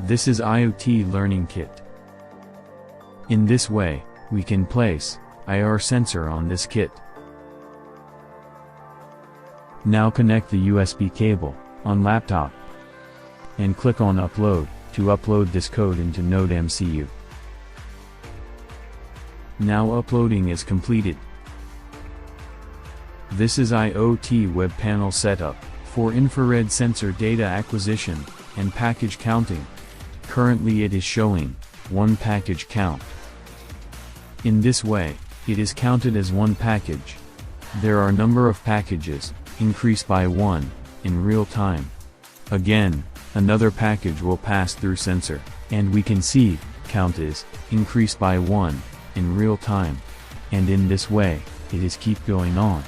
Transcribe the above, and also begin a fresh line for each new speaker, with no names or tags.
This is IoT Learning Kit. In this way, we can place IR sensor on this kit. Now connect the USB cable on laptop and click on Upload to upload this code into NodeMCU. Now uploading is completed. This is IoT web panel setup for infrared sensor data acquisition and package counting. Currently it is showing 1 package count. In this way, it is counted as 1 package. There are number of packages increased by 1 in real time. Again, another package will pass through sensor, and we can see count is increased by 1 in real time. And in this way, it is keep going on.